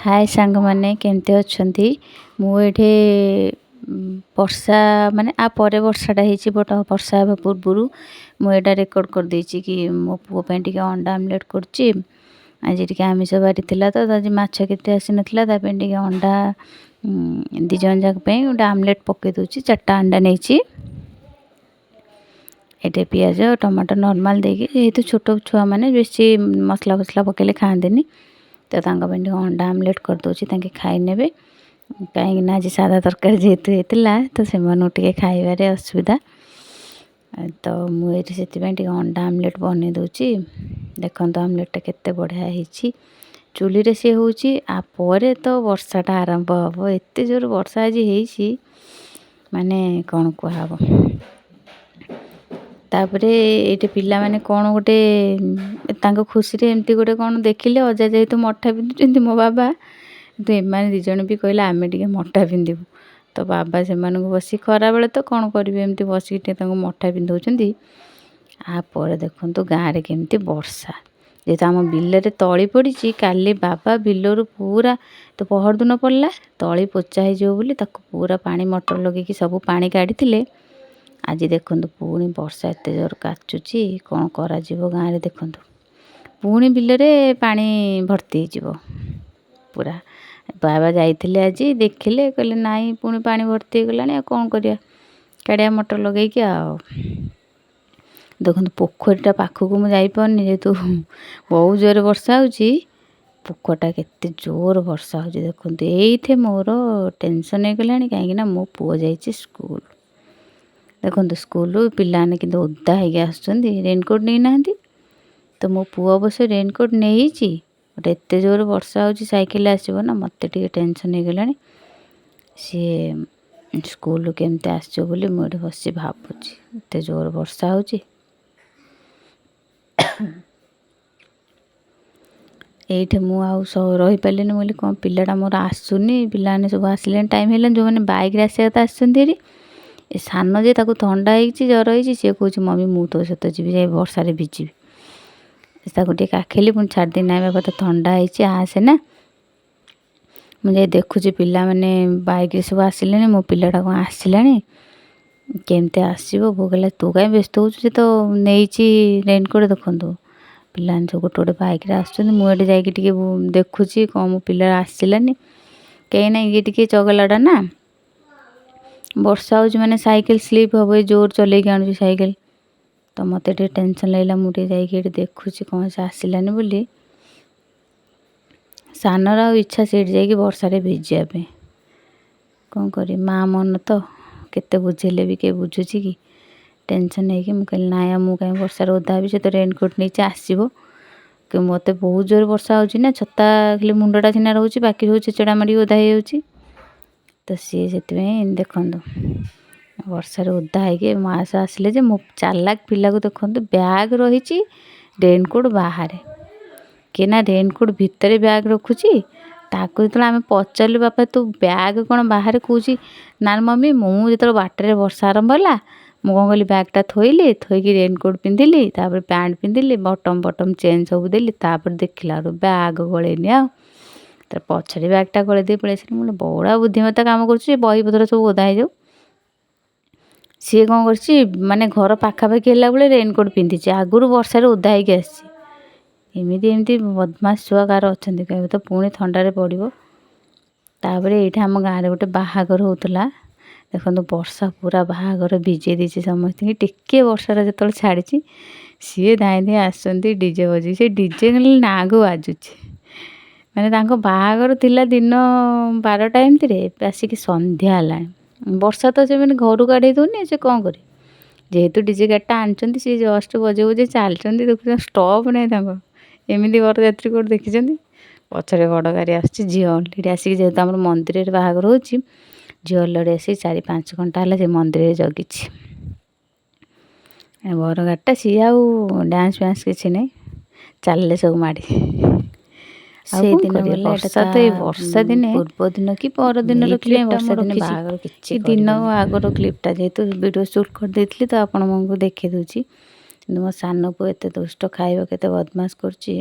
हाय सांग मैंने केमती अच्छी मुझे वर्षा माने आ परे वर्षाटा होती बट वर्षा हाँ पूर्वर मुझा रेकर्ड कर देछि कि मो पुओ टे अंडा आमलेट करछि। आज टे आमिष बारी थिला तो आज माछ केते आसी नथिला ता टे अंडा दी जन जाक गोटे आमलेट पकई दूची 4टा अंडा नहीं ये पियाज टमाटर नॉर्मल देकी जेहेतु छोट छुआ मैंने बेसी मसला फसला पकेले खाआंदेनी तो टे अंडा आमलेट कर दूची तांके खाई नेबे कहीं आज सादा तरकारी जेहेतु होता तो से खाइबारे असुविधा तो मुझे से अंडा आमलेट बन दूची। देखो आमलेटा केते बढ़िया होती चूल्ही रे सी होची आ परे तो वर्षाटा आरंभ हम एत जोर वर्षा आज होती माने कौन कहब। तापरे ये पिला माने कौन गोटे खुशी रे एमती गोटे कौन देखिले अजा जेहेतु मठा पिंधुचंती मो बाबा तो एमाने दी जण भी कहले आमे टिके मठा पिंधिबु तो बाबा से बसी खरा बेले तो कौन करेंगे एमती बसिक मठा पिंधुचंती। आ पर देखो गाँव रे केमती वर्षा जेहेतु आम बिल तली पड़ी काली बाबा बिलर पूरा तो पहर दिन पड़ला तली पोचा हो पूरा पानी मोटर लगे सब पानी काढ़ी आज देखो पुणी वर्षा एत जोर काचुची कौन करा गाँव रे देखो पुणी बिल पानी भर्ती हो पूरा बाबा जाइए आज देखिले कहले नाई पुणी पानी भर्ती हो गलानी कौन करिया काड़िया मोटर लगे देखो पोखरीटा पाखक मुझे जापारनी जेहेतु बहुत जोर वर्षा होची पोखरटा केते जोर वर्षा हो देखो ये मोर टेंशन हो गलानी कहीं मो पुओ जाइए स्कूल देखो स्कूल पिलाने कि ओदा होगी आसुँच रेनकोट नहीं ना तो मो पुओ अवश्य रेनकोट नहीं एत जोर वर्षा हो साइकेल आसो ना मत टेंशन हो गलानी सी स्कूल केमती आसो बोली मुझे बस भावुची एत जोर वर्षा हो ये मुझे रही पारे बोली कौन पिलाटा मोर आसुनी पिलाने सब आसिले टाइम है जो मैंने बैक आसा तो आसुँच ए सान जे थंडा हो जर हो सी कह मम्मी मु तो सहित जी जाए वर्षार भिजी टे काखेली पुणी छाड़ी ना बाबा तो ठंडा होती आसे ना मुझे देखुची पिला माने बैक सब आसिले मो पिलाटा कौन आसला केमती आसो वो कहला तू कहीं व्यस्त हो तो नहीं रेनकोट देखु पिला सब गोटे गोटे बैक मुझे जाकि देखुची कौन मो पिला आसलानी कहीं ना ये टे चगलाटा ना वर्षा हो मैंने साइकिल स्लीप हम जोर चल आनु साइकिल तो मत टेंशन लगला मुझे जाकि देखुची कौन से आसलानी बोली सानर इच्छा से जाकि वर्षारे भिजापी कौन करी माँ मन तो केते बुझेले भी के बुझुची कि टेंशन है कि मुझे ना मुझे कहीं वर्षार ओदा भी से तो रेनकोट नहीं आसो कि मत बहुत जोर वर्षा हो छता खाली मुंडटा सीना रोचे बाकी सब चेचड़ा मारी ओदा हो तो सी से देखु वर्षार ओदा है मास आसिले मो चालाक पिला को देखो बैग रही रेनकोट बाहर कि ना रेनकोट भितर बैग रखुची ताकू जो आम पचारू बापा तू बैग कौन बाहर कौची ना मम्मी मुझे जो बाटर वर्षा आरंभ है मुझे कौन कली बैगटा थोइली थोक रेनकोट पिंधिली पैंट पिंधिली बटम बटम चेन सब देली देखला बैग गलेनी आ पछाड़ी बैगटा गले दे पलि मुझे बड़ा बुद्धिमत्ता काम कर बही पत्र सब ओदा हो सी कौन कर माने घर पाखापाखि है बेले रेनकोट पिंधि आगुरी वर्षार ओदा होमती एमती बदमाश छुआ कार अच्छा कह तो पुणी थंडारे पड़ो तापर ये आम गाँव में गोटे बाहागर होता देखो वर्षा पूरा बाहागर भिजे दीची समस्त टिके वर्षार जो छाड़ी सी धाई धाई आसुँच डीजे बजे से डीजे ना को बाजुची माने बाहागर थिला दिन 12टा एमती आसिक संध्या है वर्षा तो से मैंने घर काढ़े दौनी से कौन करे जेहेतु डीजे गाड़ीटा आनी सी जस्ट बजे बजे चलते देखुच स्टॉप नहीं एमती बरजात्री कौट देखी पचरे बड़ गाड़ी आस झी अलरेडी आसिक जेहेतु आम मंदिर बाहागर हो झी अलरेडी आसिक 4-5 घंटा है मंदिर जगी बर गाड़ीटा सी आउ डांस फैंस किसी नहीं चलले सब माड़ी से दिन वर्षा तो ये वर्षा दिने पूर्व दिन कि पर दिन रखी दिन आगर क्लिपटा जेहेतु वीडियो शूट कर देती तो आपण देखी दूची मो सान पु एत दुष्ट खाइबा केते बदमाश करची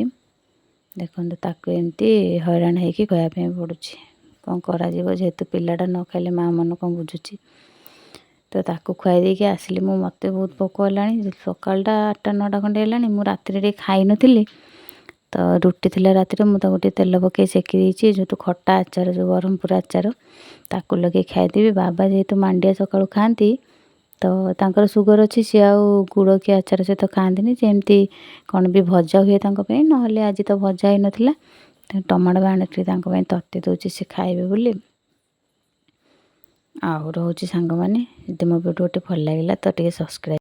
ଦେଖନ୍ତୁ ତାକୁ ଏମିତି ହଇରାଣ ହେଇକି ଖୁଆଇବା ପାଇଁ ପଡ଼ୁଛି। କ'ଣ କରାଯିବ, ଯେହେତୁ ପିଲାଟା ନ ଖାଇଲେ ମାଆ ମନ କ'ଣ ବୁଝୁଛି। ତ ତାକୁ ଖୁଆଇ ଦେଇକି ଆସିଲି ମୁଁ। ମୋତେ ବହୁତ ଭୋକ ହେଲାଣି, ସକାଳଟା 8ଟା 9ଟା ଖଣ୍ଡେ ହେଲାଣି। ମୁଁ ରାତିରେ ଟିକେ ଖାଇନଥିଲି, ତ ରୁଟି ଥିଲା ରାତିରେ, ମୁଁ ତାକୁ ଟିକେ ତେଲ ପକାଇ ସେକି ଦେଇଛି। ଯେହେତୁ ଖଟା ଆଚାର, ଯେଉଁ ବ୍ରହ୍ମପୁର ଆଚାର, ତାକୁ ଲଗେଇ ଖାଇଦେବି। ବାବା ଯେହେତୁ ମାଣ୍ଡିଆ ସକାଳୁ ଖାଆନ୍ତି, ତ ତାଙ୍କର ସୁଗର ଅଛି, ସିଏ ଆଉ ଗୁଡ଼ କି ଆଚାର ସହିତ ଖାଆନ୍ତିନି। ଯେମିତି କ'ଣ ବି ଭଜା ହୁଏ ତାଙ୍କ ପାଇଁ, ନହେଲେ ଆଜି ତ ଭଜା ହେଇନଥିଲା। ଟମାଟୋ ବାଣ ଟିକେ ତାଙ୍କ ପାଇଁ ତତେଇ ଦେଉଛି, ସେ ଖାଇବେ ବୋଲି। ଆଉ ରହୁଛି ସାଙ୍ଗମାନେ, ଯଦି ମୋ ଭିଡ଼ିଓଟି ଭଲ ଲାଗିଲା ତ ଟିକେ ସବସ୍କ୍ରାଇବ୍